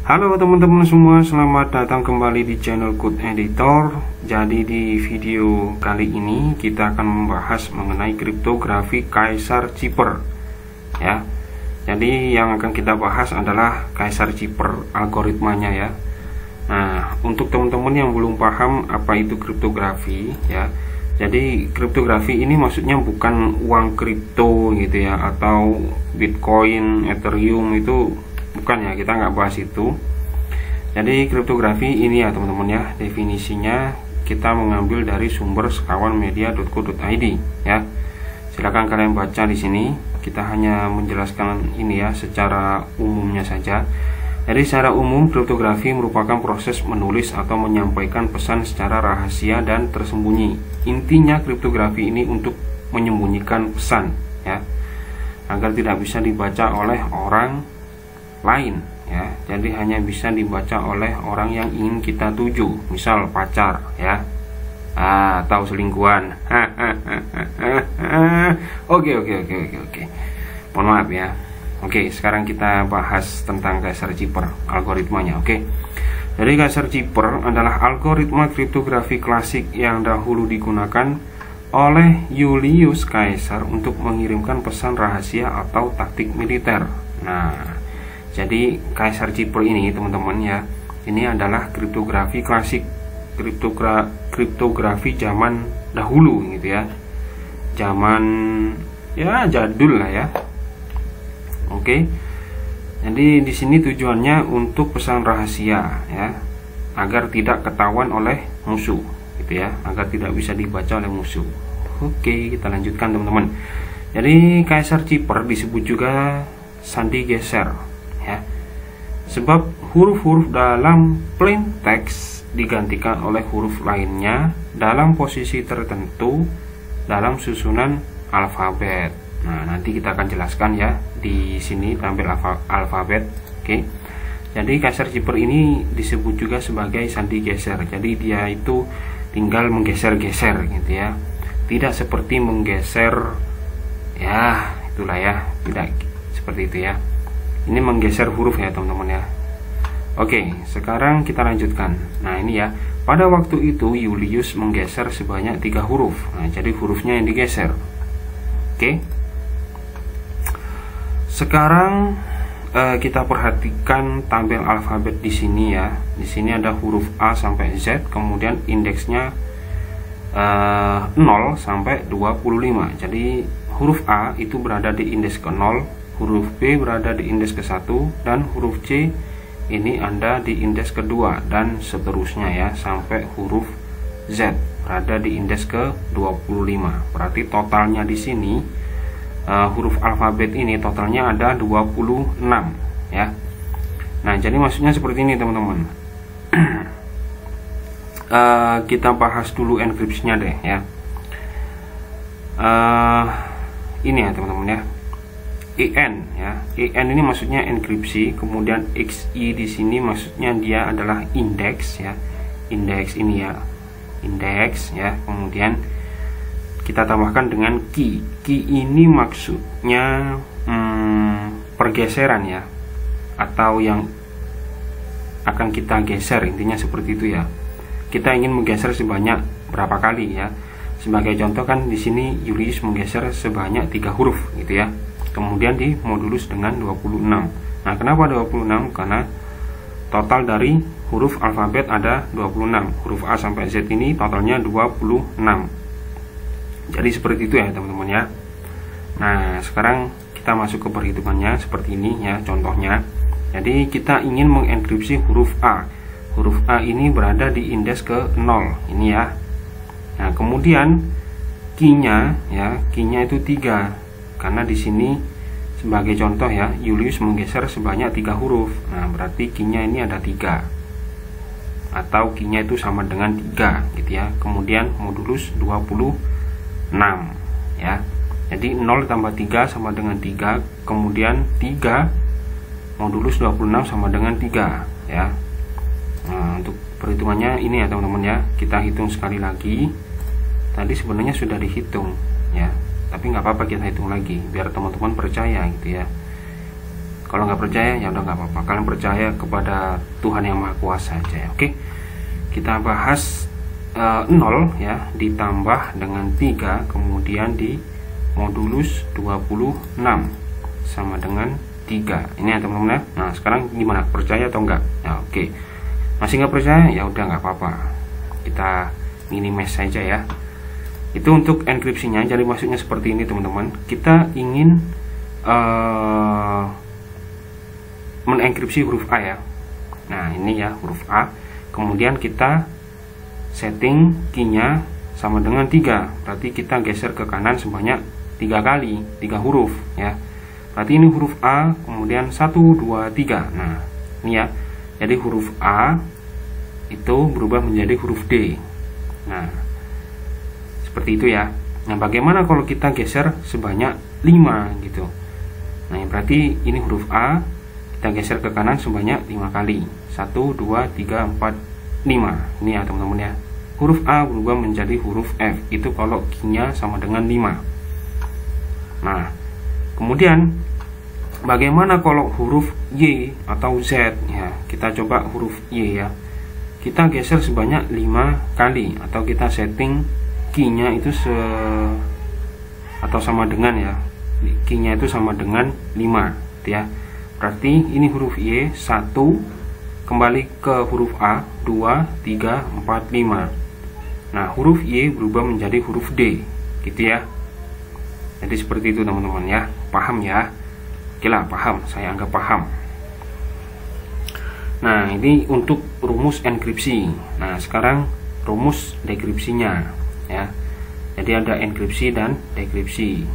Halo teman-teman semua, selamat datang kembali di channel Code Editor. Jadi di video kali ini kita akan membahas mengenai kriptografi Caesar Cipher ya. Jadi yang akan kita bahas adalah Caesar Cipher algoritmanya ya. Nah, untuk teman-teman yang belum paham apa itu kriptografi ya. Jadi kriptografi ini maksudnya bukan uang kripto gitu ya, atau Bitcoin, Ethereum, itu bukan ya, kita nggak bahas itu. Jadi kriptografi ini ya teman-teman ya, definisinya kita mengambil dari sumber sekawanmedia.co.id ya. Silakan kalian baca di sini. Kita hanya menjelaskan ini ya secara umumnya saja. Jadi secara umum kriptografi merupakan proses menulis atau menyampaikan pesan secara rahasia dan tersembunyi. Intinya kriptografi ini untuk menyembunyikan pesan ya, agar tidak bisa dibaca oleh orang lain ya. Jadi hanya bisa dibaca oleh orang yang ingin kita tuju, misal pacar ya, atau selingkuhan. Oke. Mohon maaf ya. Oke, sekarang kita bahas tentang Caesar Cipher algoritmanya. Oke. Jadi Caesar Cipher adalah algoritma kriptografi klasik yang dahulu digunakan oleh Julius Caesar untuk mengirimkan pesan rahasia atau taktik militer. Nah, jadi Caesar Cipher ini teman-teman ya, ini adalah kriptografi klasik, kriptografi zaman dahulu gitu ya, zaman ya jadul lah ya. Oke, jadi di sini tujuannya untuk pesan rahasia ya, agar tidak ketahuan oleh musuh gitu ya, agar tidak bisa dibaca oleh musuh. Oke, kita lanjutkan teman-teman. Jadi Caesar Cipher disebut juga sandi geser ya, sebab huruf-huruf dalam plain text digantikan oleh huruf lainnya dalam posisi tertentu dalam susunan alfabet. Nah, nanti kita akan jelaskan ya, di sini tampil alfabet. Oke. Jadi Caesar Cipher ini disebut juga sebagai sandi geser. Jadi dia itu tinggal menggeser-geser gitu ya, tidak seperti menggeser ya, itulah ya, tidak seperti itu ya. Ini menggeser huruf ya teman-teman ya. Oke, sekarang kita lanjutkan. Nah ini ya, pada waktu itu Julius menggeser sebanyak 3 huruf. Nah, jadi hurufnya yang digeser. Oke. Sekarang kita perhatikan tampil alfabet di sini ya. Di sini ada huruf A sampai Z, kemudian indeksnya 0 sampai 25. Jadi huruf A itu berada di indeks ke 0, huruf B berada di indeks ke-1, dan huruf C ini ada di indeks kedua, dan seterusnya ya, sampai huruf Z berada di indeks ke-25. Berarti totalnya di sini huruf alfabet ini totalnya ada 26 ya. Nah, jadi maksudnya seperti ini teman-teman. Kita bahas dulu enkripsinya deh ya. Ini ya teman-teman ya. EN ya. EN ini maksudnya enkripsi, kemudian XI di sini maksudnya dia adalah indeks ya. Indeks ini ya. Indeks ya. Kemudian kita tambahkan dengan key. Key ini maksudnya pergeseran ya, atau yang akan kita geser, intinya seperti itu ya. Kita ingin menggeser sebanyak berapa kali ya. Sebagai contoh kan di sini Julius menggeser sebanyak 3 huruf gitu ya. Kemudian di modulus dengan 26. Nah, kenapa 26? Karena total dari huruf alfabet ada 26. Huruf A sampai Z ini totalnya 26. Jadi seperti itu ya teman-teman ya. Nah, sekarang kita masuk ke perhitungannya seperti ini ya, contohnya. Jadi kita ingin mengenkripsi huruf A. Huruf A ini berada di indeks ke 0 ini ya. Nah, kemudian key-nya ya, key-nya itu 3. Karena di sini sebagai contoh ya, Julius menggeser sebanyak 3 huruf. Nah, berarti key-nya ini ada 3. Atau key-nya itu sama dengan 3 gitu ya. Kemudian modulus 26 ya. Jadi 0 tambah 3 sama dengan 3, kemudian 3 modulus 26 sama dengan 3 ya. Nah, untuk perhitungannya ini ya teman-teman ya. Kita hitung sekali lagi. Tadi sebenarnya sudah dihitung ya, tapi nggak apa-apa kita hitung lagi biar teman-teman percaya gitu ya. Kalau nggak percaya ya udah nggak apa-apa, kalian percaya kepada Tuhan yang Maha Kuasa aja ya. Oke, kita bahas 0 ya ditambah dengan 3 kemudian di modulus 26 sama dengan 3. Ini ya teman-teman ya. Nah sekarang gimana, percaya atau enggak? Nah, oke, masih nggak percaya ya udah nggak apa-apa, kita minimize saja ya. Itu untuk enkripsinya. Jadi maksudnya seperti ini teman-teman, kita ingin menenkripsi huruf A ya. Nah ini ya huruf A, kemudian kita setting key-nya sama dengan 3, berarti kita geser ke kanan sebanyak 3 kali, 3 huruf ya. Berarti ini huruf A, kemudian 1, 2, 3. Nah ini ya, jadi huruf A itu berubah menjadi huruf D. Nah seperti itu ya. Nah bagaimana kalau kita geser sebanyak 5 gitu? Nah berarti ini huruf A kita geser ke kanan sebanyak 5 kali, 1, 2, 3, 4, 5. Ini ya teman-teman ya, huruf A berubah menjadi huruf F, itu kalau key-nya sama dengan 5. Nah kemudian bagaimana kalau huruf Y atau Z ya? Kita coba huruf Y ya, kita geser sebanyak 5 kali, atau kita setting key-nya itu atau sama dengan ya, key-nya itu sama dengan 5 ya. Berarti ini huruf Y 1 kembali ke huruf A 2, 3, 4, 5. Nah huruf Y berubah menjadi huruf D gitu ya. Jadi seperti itu teman-teman ya, paham ya? Oke lah, paham, saya anggap paham. Nah ini untuk rumus enkripsi. Nah sekarang rumus dekripsinya ya. Jadi ada enkripsi dan dekripsi.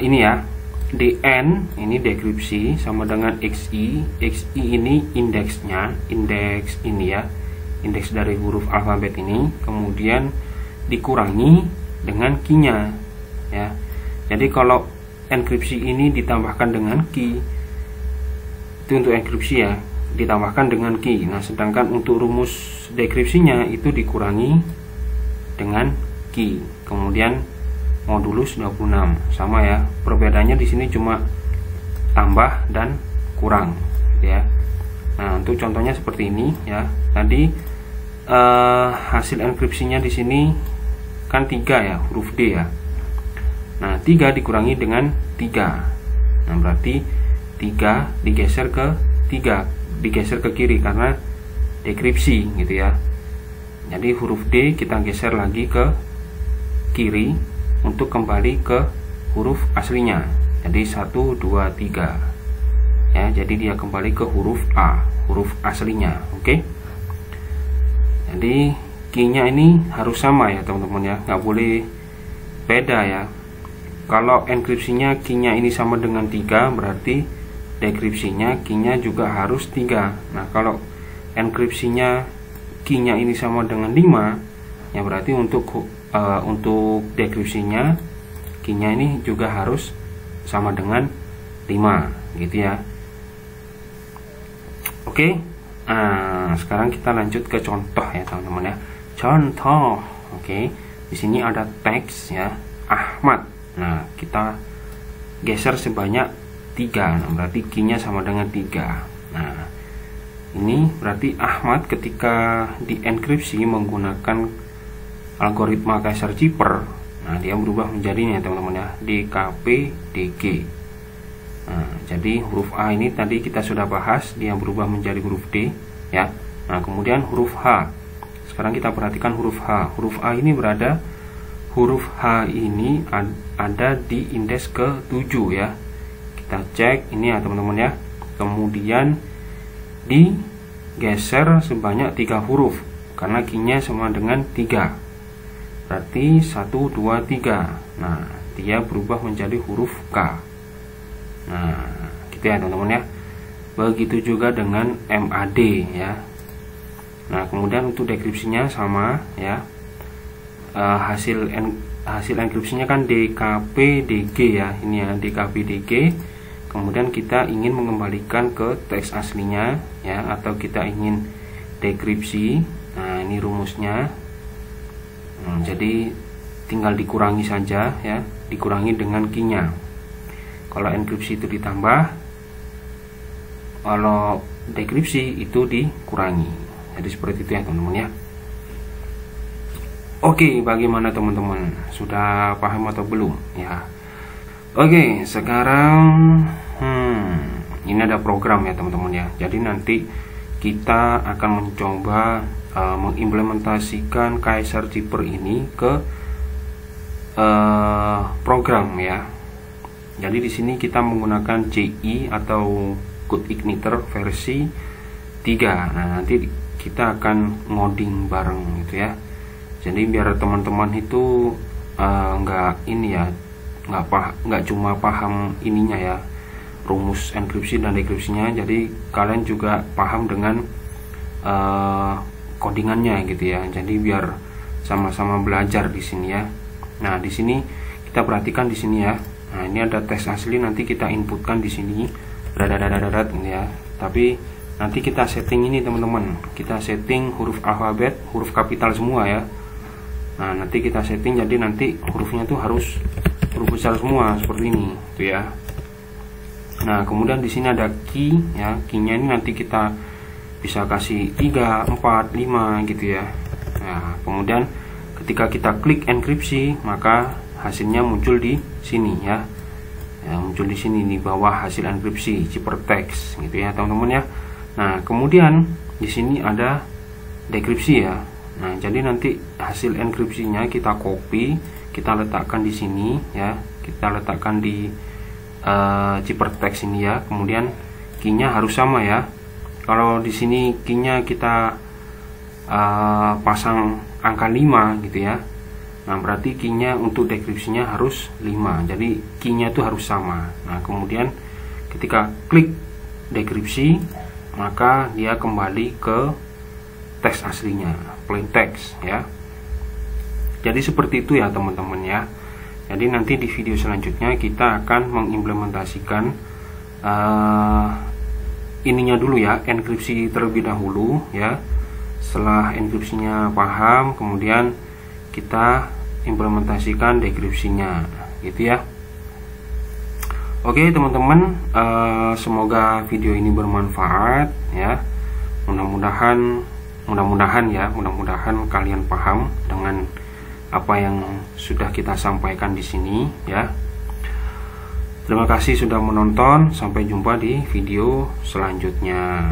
Ini ya, DN ini dekripsi sama dengan XI. XI ini indeksnya, indeks ini ya, indeks dari huruf alfabet ini, kemudian dikurangi dengan key-nya ya. Jadi kalau enkripsi ini ditambahkan dengan key, itu untuk enkripsi ya, ditambahkan dengan key. Nah sedangkan untuk rumus dekripsinya itu dikurangi dengan key, kemudian modulus 26 sama ya. Perbedaannya di sini cuma tambah dan kurang ya. Nah untuk contohnya seperti ini ya. Tadi hasil enkripsinya di sini kan 3 ya, huruf D ya. Nah 3 dikurangi dengan 3. Nah berarti 3 digeser ke 3, digeser ke kiri karena dekripsi gitu ya. Jadi huruf D kita geser lagi ke kiri untuk kembali ke huruf aslinya. Jadi 1, 2, 3 ya. Jadi dia kembali ke huruf A, huruf aslinya. Oke. Jadi key-nya ini harus sama ya teman-teman ya, nggak boleh beda ya. Kalau enkripsinya key-nya ini sama dengan 3, berarti dekripsinya key-nya juga harus 3. Nah kalau enkripsinya key-nya ini sama dengan 5 ya, berarti untuk dekripsinya key-nya ini juga harus sama dengan 5 gitu ya. Oke. Nah sekarang kita lanjut ke contoh ya teman-teman ya. Contoh. Oke. Di sini ada teks ya, Ahmad. Nah kita geser sebanyak 3. Nah berarti key-nya sama dengan 3. Nah ini berarti Ahmad ketika dienkripsi menggunakan algoritma Kaiser Cipher, nah dia berubah menjadinya teman-teman ya, DKPDG. Nah jadi huruf A ini tadi kita sudah bahas, dia berubah menjadi huruf D ya. Nah kemudian huruf H, sekarang kita perhatikan huruf H. Huruf A ini berada, huruf H ini ada di indeks ke-7 ya. Kita cek ini ya teman-teman ya. Kemudian digeser sebanyak 3 huruf karena key-nya sama dengan 3. Berarti 1, 2, 3. Nah dia berubah menjadi huruf K. Nah gitu ya teman-teman ya. Begitu juga dengan MAD ya. Nah kemudian untuk dekripsinya sama ya. Hasil enkripsinya kan DKPDG ya. Ini ya DKPDG. Kemudian kita ingin mengembalikan ke teks aslinya ya, atau kita ingin dekripsi. Nah ini rumusnya. Jadi tinggal dikurangi saja ya, dikurangi dengan key-nya. Kalau enkripsi itu ditambah, kalau dekripsi itu dikurangi. Jadi seperti itu ya teman-teman ya. Oke, bagaimana teman-teman? Sudah paham atau belum ya? Oke, sekarang ini ada program ya teman-teman ya. Jadi nanti kita akan mencoba mengimplementasikan Caesar Zipper ini ke program ya. Jadi di sini kita menggunakan CI atau Code Igniter versi 3. Nah, nanti kita akan ngoding bareng gitu ya. Jadi biar teman-teman itu nggak ini ya, nggak cuma paham ininya ya, rumus enkripsi dan dekripsinya. Jadi kalian juga paham dengan codingannya gitu ya. Jadi biar sama-sama belajar di sini ya. Nah, di sini kita perhatikan di sini ya. Nah, ini ada teks asli, nanti kita inputkan di sini ya. Tapi nanti kita setting ini teman-teman. Kita setting huruf alfabet, huruf kapital semua ya. Nah, nanti kita setting jadi nanti hurufnya tuh harus huruf besar semua seperti ini tuh ya. Nah, kemudian di sini ada key ya. Key-nya ini nanti kita bisa kasih 3, 4, 5 gitu ya. Nah, kemudian ketika kita klik enkripsi, maka hasilnya muncul di sini ya. Muncul di sini di bawah hasil enkripsi Ciphertext gitu ya teman-teman ya. Nah, kemudian di sini ada dekripsi ya. Nah, jadi nanti hasil enkripsinya kita copy, kita letakkan di sini ya. Kita letakkan di Ciphertext ini ya. Kemudian key-nya harus sama ya. Kalau di sini key-nya kita pasang angka 5 gitu ya. Nah, berarti key-nya untuk dekripsinya harus 5. Jadi key-nya itu harus sama. Nah, kemudian ketika klik dekripsi, maka dia kembali ke teks aslinya, plain text ya. Jadi seperti itu ya teman-teman ya. Jadi nanti di video selanjutnya kita akan mengimplementasikan ininya dulu ya, enkripsi terlebih dahulu ya. Setelah enkripsinya paham, kemudian kita implementasikan dekripsinya gitu ya. Oke teman-teman, semoga video ini bermanfaat ya. Mudah-mudahan kalian paham dengan apa yang sudah kita sampaikan di sini ya. Terima kasih sudah menonton, sampai jumpa di video selanjutnya.